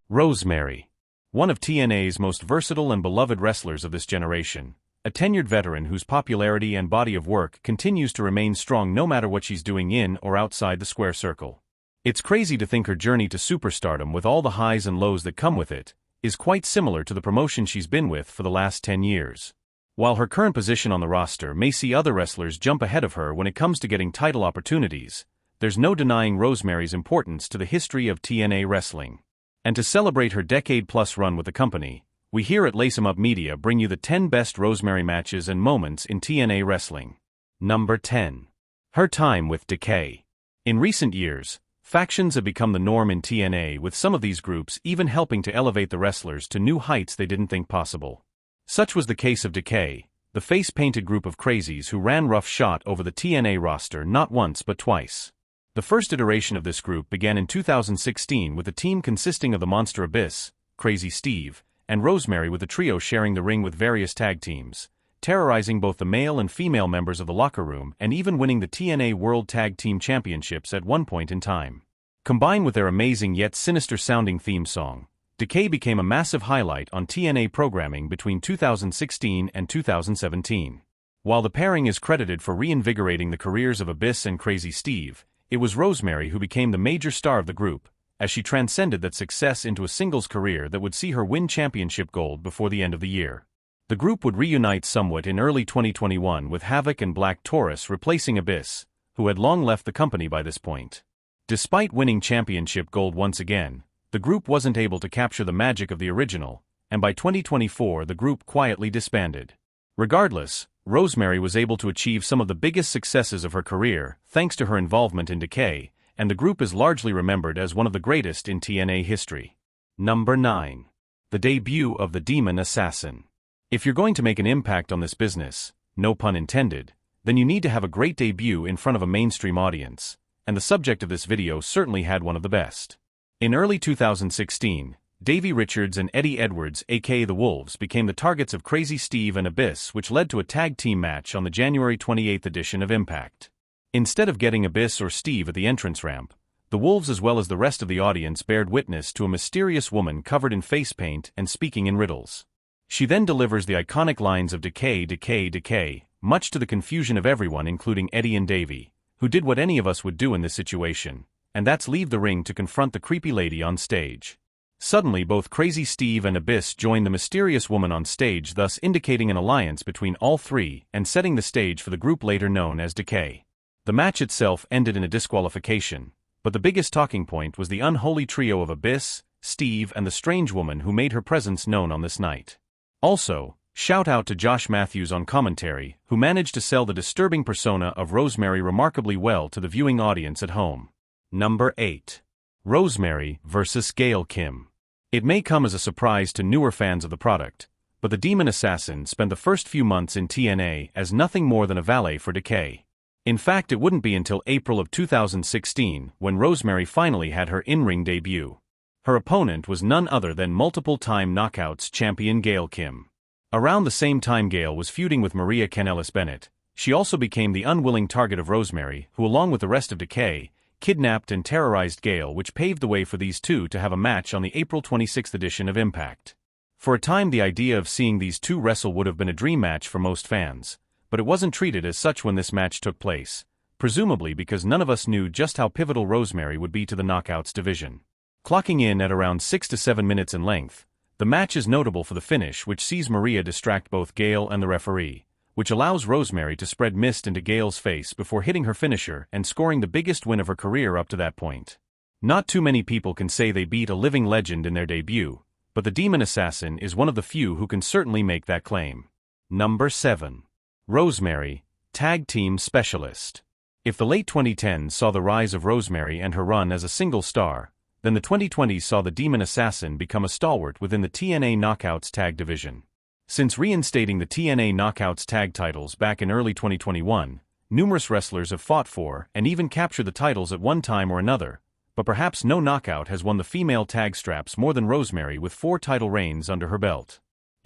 Rosemary. One of TNA's most versatile and beloved wrestlers of this generation. A tenured veteran whose popularity and body of work continues to remain strong no matter what she's doing in or outside the square circle. It's crazy to think her journey to superstardom, with all the highs and lows that come with it, is quite similar to the promotion she's been with for the last 10 years. While her current position on the roster may see other wrestlers jump ahead of her when it comes to getting title opportunities, there's no denying Rosemary's importance to the history of TNA wrestling. And to celebrate her decade-plus run with the company, we here at Lace 'em Up Media bring you the 10 best Rosemary matches and moments in TNA wrestling. Number 10. Her time with Decay. In recent years, factions have become the norm in TNA, with some of these groups even helping to elevate the wrestlers to new heights they didn't think possible. Such was the case of Decay, the face-painted group of crazies who ran roughshod over the TNA roster not once but twice. The first iteration of this group began in 2016 with a team consisting of the Monster Abyss, Crazy Steve, and Rosemary, with the trio sharing the ring with various tag teams, terrorizing both the male and female members of the locker room and even winning the TNA World Tag Team Championships at one point in time. Combined with their amazing yet sinister-sounding theme song, Decay became a massive highlight on TNA programming between 2016 and 2017. While the pairing is credited for reinvigorating the careers of Abyss and Crazy Steve, it was Rosemary who became the major star of the group, as she transcended that success into a singles career that would see her win championship gold before the end of the year. The group would reunite somewhat in early 2021 with Havoc and Black Taurus replacing Abyss, who had long left the company by this point. Despite winning championship gold once again, the group wasn't able to capture the magic of the original, and by 2024 the group quietly disbanded. Regardless, Rosemary was able to achieve some of the biggest successes of her career thanks to her involvement in Decay, and the group is largely remembered as one of the greatest in TNA history. Number 9. The debut of the Demon Assassin. If you're going to make an impact on this business, no pun intended, then you need to have a great debut in front of a mainstream audience, and the subject of this video certainly had one of the best. In early 2016, Davey Richards and Eddie Edwards, aka the Wolves, became the targets of Crazy Steve and Abyss, which led to a tag team match on the January 28th edition of Impact. Instead of getting Abyss or Steve at the entrance ramp, the Wolves as well as the rest of the audience bared witness to a mysterious woman covered in face paint and speaking in riddles. She then delivers the iconic lines of "Decay, decay, decay," much to the confusion of everyone including Eddie and Davey, who did what any of us would do in this situation, and that's leave the ring to confront the creepy lady on stage. Suddenly both Crazy Steve and Abyss join the mysterious woman on stage, thus indicating an alliance between all three and setting the stage for the group later known as Decay. The match itself ended in a disqualification, but the biggest talking point was the unholy trio of Abyss, Steve and the strange woman who made her presence known on this night. Also, shout out to Josh Matthews on commentary, who managed to sell the disturbing persona of Rosemary remarkably well to the viewing audience at home. Number 8. Rosemary vs. Gail Kim. It may come as a surprise to newer fans of the product, but the Demon Assassin spent the first few months in TNA as nothing more than a valet for Decay. In fact, it wouldn't be until April of 2016 when Rosemary finally had her in-ring debut. Her opponent was none other than multiple-time Knockouts champion Gail Kim. Around the same time Gail was feuding with Maria Kanellis Bennett, she also became the unwilling target of Rosemary, who along with the rest of Decay, kidnapped and terrorized Gail, which paved the way for these two to have a match on the April 26th edition of Impact. For a time the idea of seeing these two wrestle would have been a dream match for most fans, but it wasn't treated as such when this match took place, presumably because none of us knew just how pivotal Rosemary would be to the Knockouts division. Clocking in at around 6 to 7 minutes in length, the match is notable for the finish, which sees Maria distract both Gail and the referee, which allows Rosemary to spread mist into Gail's face before hitting her finisher and scoring the biggest win of her career up to that point. Not too many people can say they beat a living legend in their debut, but the Demon Assassin is one of the few who can certainly make that claim. Number 7. Rosemary, Tag Team Specialist. If the late 2010s saw the rise of Rosemary and her run as a single star, then the 2020s saw the Demon Assassin become a stalwart within the TNA Knockouts tag division. Since reinstating the TNA Knockouts tag titles back in early 2021, numerous wrestlers have fought for and even captured the titles at one time or another, but perhaps no knockout has won the female tag straps more than Rosemary, with 4 title reigns under her belt.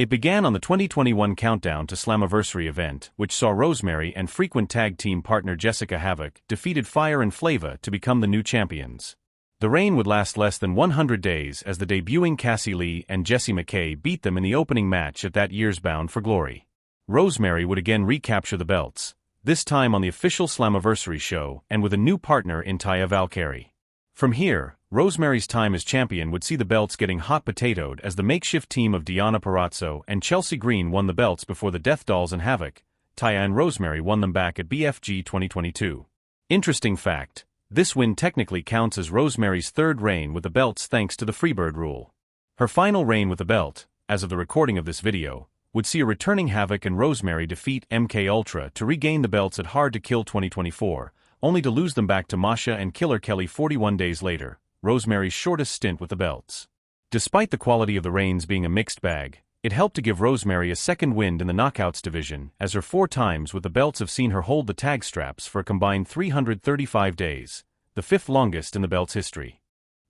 It began on the 2021 Countdown to Slammiversary event, which saw Rosemary and frequent tag team partner Jessica Havoc defeated Fire and Flava to become the new champions. The reign would last less than 100 days as the debuting Cassie Lee and Jessie McKay beat them in the opening match at that year's Bound for Glory. Rosemary would again recapture the belts, this time on the official Slammiversary show and with a new partner in Taya Valkyrie. From here, Rosemary's time as champion would see the belts getting hot potatoed as the makeshift team of Deonna Purrazzo and Chelsea Green won the belts before the Death Dolls and Havoc. Taya and Rosemary won them back at BFG 2022. Interesting fact, this win technically counts as Rosemary's third reign with the belts thanks to the Freebird rule. Her final reign with the belt, as of the recording of this video, would see a returning Havoc and Rosemary defeat MK Ultra to regain the belts at Hard to Kill 2024, only to lose them back to Masha and Killer Kelly 41 days later, Rosemary's shortest stint with the belts. Despite the quality of the reigns being a mixed bag, it helped to give Rosemary a second wind in the Knockouts division, as her 4 times with the belts have seen her hold the tag straps for a combined 335 days, the 5th longest in the belt's history.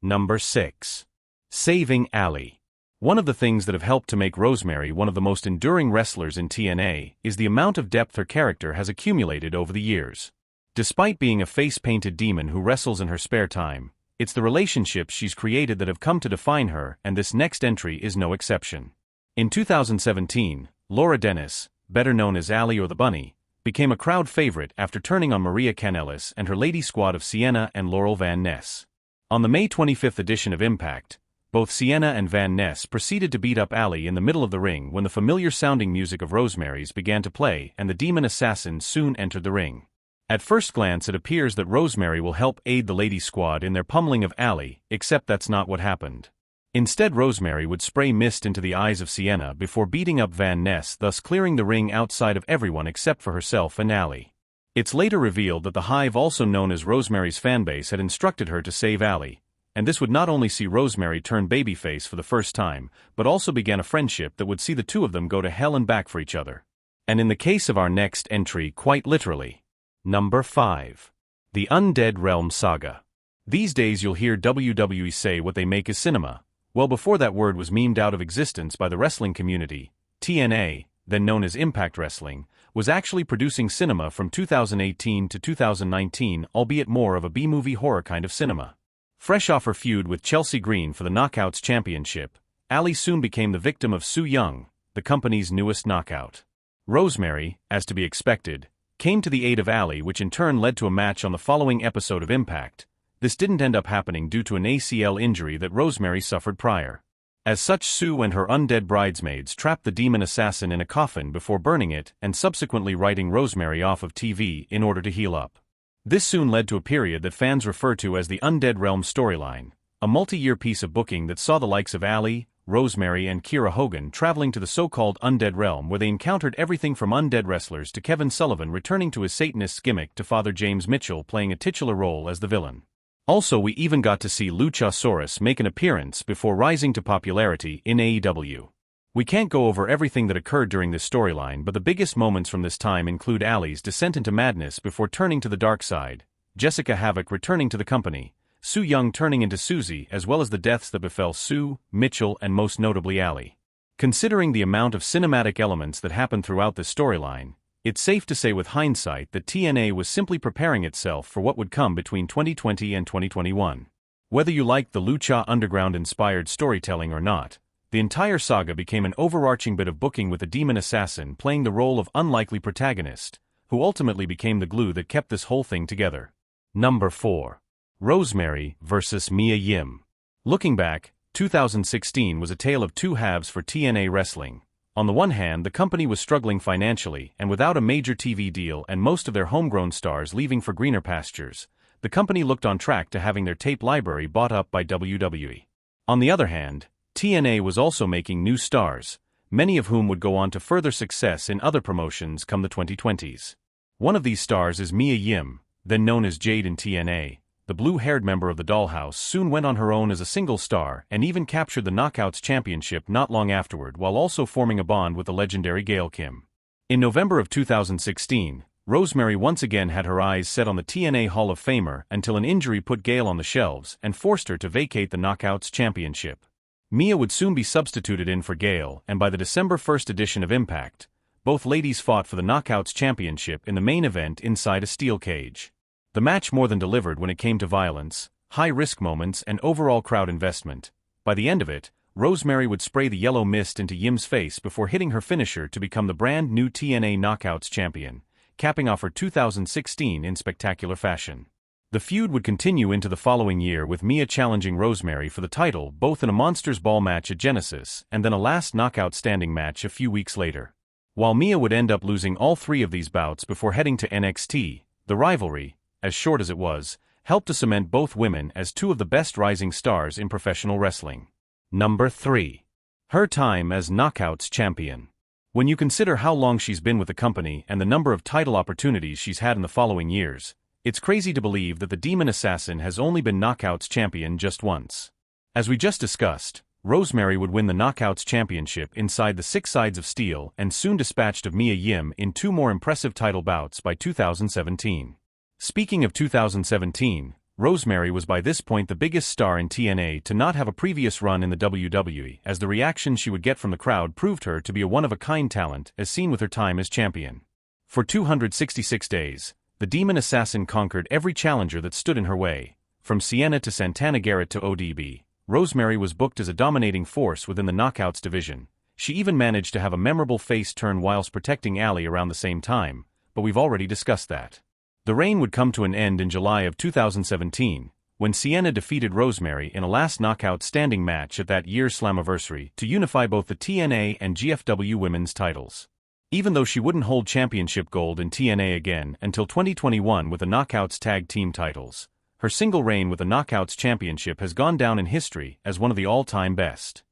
Number 6. Saving Allie. One of the things that have helped to make Rosemary one of the most enduring wrestlers in TNA is the amount of depth her character has accumulated over the years. Despite being a face-painted demon who wrestles in her spare time, it's the relationships she's created that have come to define her, and this next entry is no exception. In 2017, Laura Dennis, better known as Allie or the Bunny, became a crowd favorite after turning on Maria Kanellis and her lady squad of Sienna and Laurel Van Ness. On the May 25th edition of Impact, both Sienna and Van Ness proceeded to beat up Allie in the middle of the ring when the familiar-sounding music of Rosemary's began to play and the demon assassin soon entered the ring. At first glance it appears that Rosemary will help aid the lady squad in their pummeling of Allie, except that's not what happened. Instead, Rosemary would spray mist into the eyes of Sienna before beating up Van Ness, thus clearing the ring outside of everyone except for herself and Allie. It's later revealed that the Hive, also known as Rosemary's fanbase, had instructed her to save Allie, and this would not only see Rosemary turn babyface for the first time, but also began a friendship that would see the two of them go to hell and back for each other. And in the case of our next entry, quite literally. Number 5. The Undead Realm Saga. These days you'll hear WWE say what they make is cinema. Well, before that word was memed out of existence by the wrestling community, TNA, then known as Impact Wrestling, was actually producing cinema from 2018 to 2019, albeit more of a B-movie horror kind of cinema. Fresh off her feud with Chelsea Green for the Knockouts Championship, Allie soon became the victim of Su Yung, the company's newest knockout. Rosemary, as to be expected, came to the aid of Allie, which in turn led to a match on the following episode of Impact. This didn't end up happening due to an ACL injury that Rosemary suffered prior. As such, Sue and her undead bridesmaids trapped the demon assassin in a coffin before burning it and subsequently writing Rosemary off of TV in order to heal up. This soon led to a period that fans refer to as the Undead Realm storyline, a multi-year piece of booking that saw the likes of Allie, Rosemary and Kiera Hogan traveling to the so-called Undead Realm, where they encountered everything from undead wrestlers to Kevin Sullivan returning to his Satanist gimmick to Father James Mitchell playing a titular role as the villain. Also, we even got to see Luchasaurus make an appearance before rising to popularity in AEW. We can't go over everything that occurred during this storyline, but the biggest moments from this time include Allie's descent into madness before turning to the dark side, Jessica Havoc returning to the company, Su Yung turning into Susie, as well as the deaths that befell Sue, Mitchell, and most notably Allie. Considering the amount of cinematic elements that happened throughout this storyline, it's safe to say with hindsight that TNA was simply preparing itself for what would come between 2020 and 2021. Whether you liked the Lucha Underground-inspired storytelling or not, the entire saga became an overarching bit of booking with the demon assassin playing the role of unlikely protagonist, who ultimately became the glue that kept this whole thing together. Number 4. Rosemary vs. Mia Yim. Looking back, 2016 was a tale of two halves for TNA wrestling. On the one hand, the company was struggling financially, and without a major TV deal and most of their homegrown stars leaving for greener pastures, the company looked on track to having their tape library bought up by WWE. On the other hand, TNA was also making new stars, many of whom would go on to further success in other promotions come the 2020s. One of these stars is Mia Yim, then known as Jade in TNA. The blue-haired member of the Dollhouse soon went on her own as a single star and even captured the Knockouts Championship not long afterward, while also forming a bond with the legendary Gail Kim. In November of 2016, Rosemary once again had her eyes set on the TNA Hall of Famer until an injury put Gail on the shelves and forced her to vacate the Knockouts Championship. Mia would soon be substituted in for Gail, and by the December 1st edition of Impact, both ladies fought for the Knockouts Championship in the main event inside a steel cage. The match more than delivered when it came to violence, high-risk moments and overall crowd investment. By the end of it, Rosemary would spray the yellow mist into Yim's face before hitting her finisher to become the brand new TNA Knockouts champion, capping off her 2016 in spectacular fashion. The feud would continue into the following year with Mia challenging Rosemary for the title both in a Monsters Ball match at Genesis and then a last knockout standing match a few weeks later. While Mia would end up losing all three of these bouts before heading to NXT, the rivalry, as short as it was, helped to cement both women as two of the best rising stars in professional wrestling. Number 3. Her time as Knockouts champion. When you consider how long she's been with the company and the number of title opportunities she's had in the following years, it's crazy to believe that the Demon Assassin has only been Knockouts champion just once. As we just discussed, Rosemary would win the Knockouts championship inside the 6 Sides of Steel and soon dispatched of Mia Yim in 2 more impressive title bouts by 2017. Speaking of 2017, Rosemary was by this point the biggest star in TNA to not have a previous run in the WWE, as the reaction she would get from the crowd proved her to be a one-of-a-kind talent as seen with her time as champion. For 266 days, the Demon Assassin conquered every challenger that stood in her way. From Sienna to Santana Garrett to ODB, Rosemary was booked as a dominating force within the Knockouts division. She even managed to have a memorable face turn whilst protecting Allie around the same time, but we've already discussed that. The reign would come to an end in July of 2017, when Sienna defeated Rosemary in a last knockout standing match at that year's Slammiversary to unify both the TNA and GFW women's titles. Even though she wouldn't hold championship gold in TNA again until 2021 with the Knockouts tag team titles, her single reign with the Knockouts championship has gone down in history as one of the all-time best.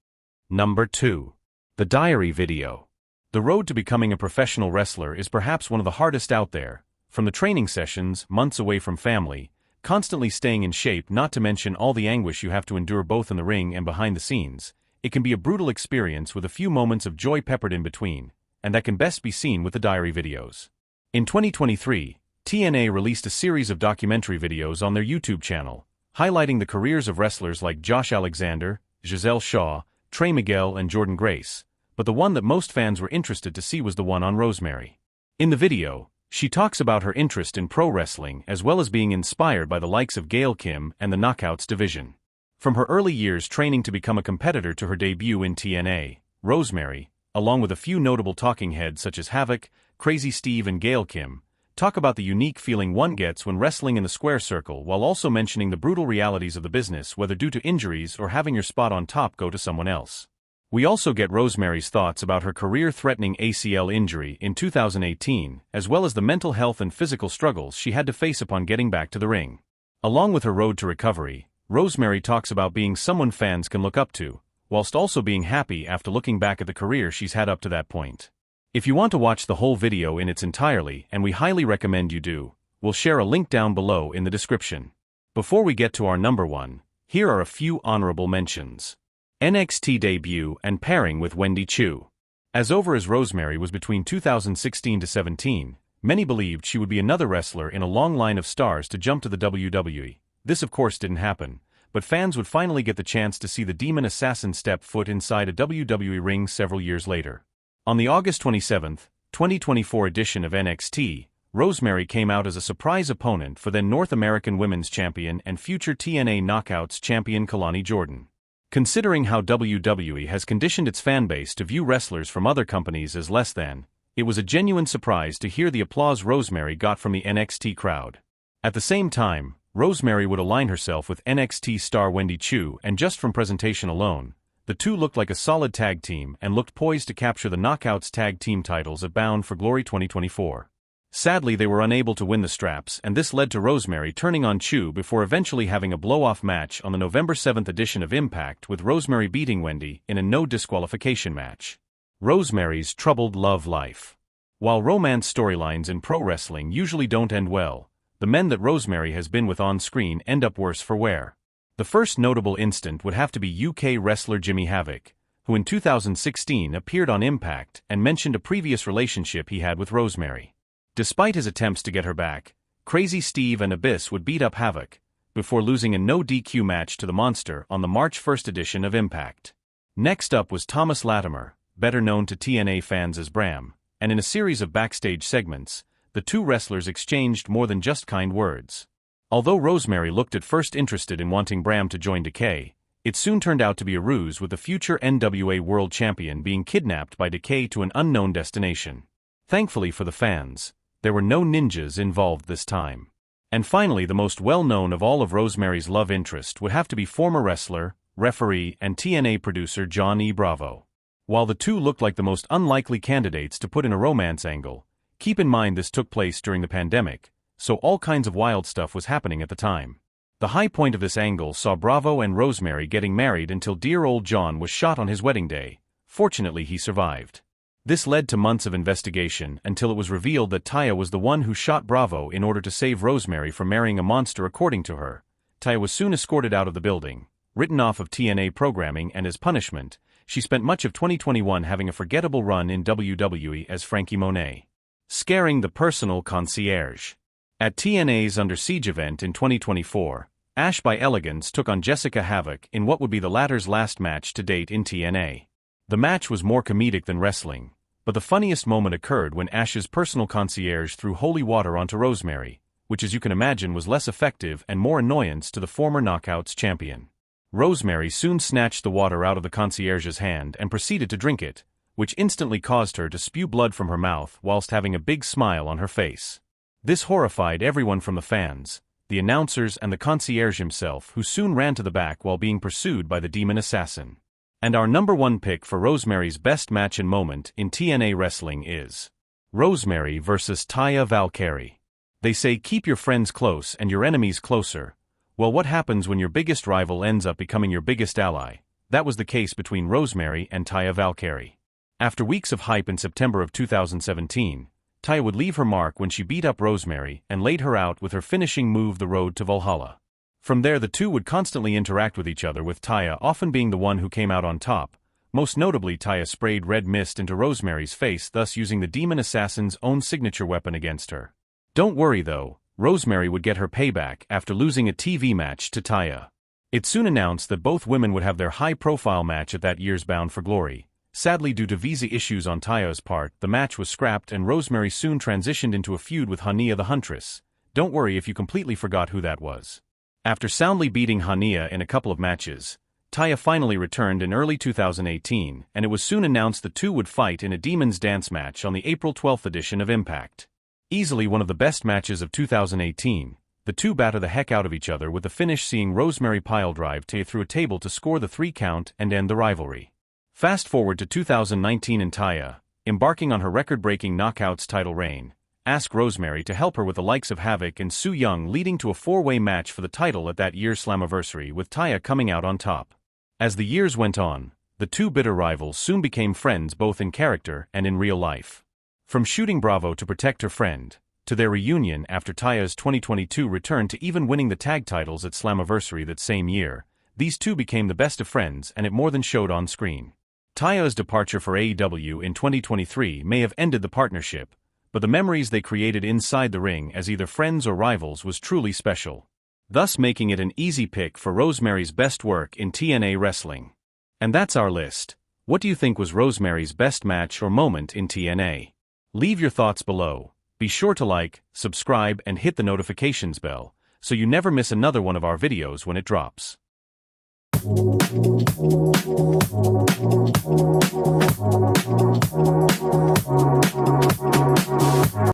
Number 2. The Diary Video. The road to becoming a professional wrestler is perhaps one of the hardest out there. From the training sessions, months away from family, constantly staying in shape, not to mention all the anguish you have to endure both in the ring and behind the scenes, it can be a brutal experience with a few moments of joy peppered in between, and that can best be seen with the diary videos. In 2023, TNA released a series of documentary videos on their YouTube channel, highlighting the careers of wrestlers like Josh Alexander, Giselle Shaw, Trey Miguel and Jordan Grace, but the one that most fans were interested to see was the one on Rosemary. In the video, she talks about her interest in pro wrestling as well as being inspired by the likes of Gail Kim and the Knockouts division. From her early years training to become a competitor to her debut in TNA, Rosemary, along with a few notable talking heads such as Havoc, Crazy Steve and Gail Kim, talk about the unique feeling one gets when wrestling in the square circle while also mentioning the brutal realities of the business, whether due to injuries or having your spot on top go to someone else. We also get Rosemary's thoughts about her career-threatening ACL injury in 2018, as well as the mental health and physical struggles she had to face upon getting back to the ring. Along with her road to recovery, Rosemary talks about being someone fans can look up to, whilst also being happy after looking back at the career she's had up to that point. If you want to watch the whole video in its entirety, and we highly recommend you do, we'll share a link down below in the description. Before we get to our number 1, here are a few honorable mentions. NXT debut and pairing with Wendy Chu. As over as Rosemary was between 2016 to 17, many believed she would be another wrestler in a long line of stars to jump to the WWE. This of course didn't happen, but fans would finally get the chance to see the Demon Assassin step foot inside a WWE ring several years later. On the August 27, 2024 edition of NXT, Rosemary came out as a surprise opponent for then North American Women's Champion and future TNA Knockouts champion Kalani Jordan. Considering how WWE has conditioned its fanbase to view wrestlers from other companies as less than, it was a genuine surprise to hear the applause Rosemary got from the NXT crowd. At the same time, Rosemary would align herself with NXT star Wendy Chu, and just from presentation alone, the two looked like a solid tag team and looked poised to capture the Knockouts tag team titles at Bound for Glory 2024. Sadly, they were unable to win the straps, and this led to Rosemary turning on Chu before eventually having a blow-off match on the November 7th edition of Impact, with Rosemary beating Wendy in a no disqualification match. Rosemary's troubled love life. While romance storylines in pro wrestling usually don't end well, the men that Rosemary has been with on screen end up worse for wear. The first notable instant would have to be UK wrestler Jimmy Havoc, who in 2016 appeared on Impact and mentioned a previous relationship he had with Rosemary. Despite his attempts to get her back, Crazy Steve and Abyss would beat up Havoc, before losing a no DQ match to the Monster on the March 1st edition of Impact. Next up was Thomas Latimer, better known to TNA fans as Bram, and in a series of backstage segments, the two wrestlers exchanged more than just kind words. Although Rosemary looked at first interested in wanting Bram to join Decay, it soon turned out to be a ruse with the future NWA World Champion being kidnapped by Decay to an unknown destination. Thankfully for the fans, there were no ninjas involved this time. And finally, the most well-known of all of Rosemary's love interest would have to be former wrestler, referee, and TNA producer John E. Bravo. While the two looked like the most unlikely candidates to put in a romance angle, keep in mind this took place during the pandemic, so all kinds of wild stuff was happening at the time. The high point of this angle saw Bravo and Rosemary getting married until dear old John was shot on his wedding day. Fortunately, he survived. This led to months of investigation until it was revealed that Taya was the one who shot Bravo in order to save Rosemary from marrying a monster according to her. Taya was soon escorted out of the building, written off of TNA programming, and as punishment, she spent much of 2021 having a forgettable run in WWE as Frankie Monet, scaring the personal concierge. At TNA's Under Siege event in 2024, Ash by Elegance took on Jessica Havoc in what would be the latter's last match to date in TNA. The match was more comedic than wrestling, but the funniest moment occurred when Ash's personal concierge threw holy water onto Rosemary, which as you can imagine was less effective and more annoyance to the former Knockouts champion. Rosemary soon snatched the water out of the concierge's hand and proceeded to drink it, which instantly caused her to spew blood from her mouth whilst having a big smile on her face. This horrified everyone from the fans, the announcers, and the concierge himself, who soon ran to the back while being pursued by the demon assassin. And our number one pick for Rosemary's best match and moment in TNA wrestling is Rosemary vs. Taya Valkyrie. They say keep your friends close and your enemies closer. Well, what happens when your biggest rival ends up becoming your biggest ally? That was the case between Rosemary and Taya Valkyrie. After weeks of hype in September of 2017, Taya would leave her mark when she beat up Rosemary and laid her out with her finishing move, the Road to Valhalla. From there, the two would constantly interact with each other, with Taya often being the one who came out on top. Most notably, Taya sprayed red mist into Rosemary's face, thus using the demon assassin's own signature weapon against her. Don't worry though, Rosemary would get her payback after losing a TV match to Taya. It soon announced that both women would have their high-profile match at that year's Bound for Glory. Sadly, due to visa issues on Taya's part, the match was scrapped and Rosemary soon transitioned into a feud with Hania the Huntress. Don't worry if you completely forgot who that was. After soundly beating Hania in a couple of matches, Taya finally returned in early 2018, and it was soon announced the two would fight in a Demon's Dance match on the April 12th edition of Impact. Easily one of the best matches of 2018, the two batter the heck out of each other, with the finish seeing Rosemary piledrive Taya through a table to score the 3 count and end the rivalry. Fast forward to 2019 and Taya, embarking on her record-breaking Knockouts title reign, asked Rosemary to help her with the likes of Havoc and Su Yung, leading to a 4-way match for the title at that year's Slammiversary, with Taya coming out on top. As the years went on, the two bitter rivals soon became friends both in character and in real life. From shooting Bravo to protect her friend, to their reunion after Taya's 2022 return, to even winning the tag titles at Slammiversary that same year, these two became the best of friends, and it more than showed on screen. Taya's departure for AEW in 2023 may have ended the partnership, but the memories they created inside the ring as either friends or rivals was truly special, thus making it an easy pick for Rosemary's best work in TNA wrestling. And that's our list. What do you think was Rosemary's best match or moment in TNA? Leave your thoughts below. Be sure to like, subscribe, and hit the notifications bell, so you never miss another one of our videos when it drops.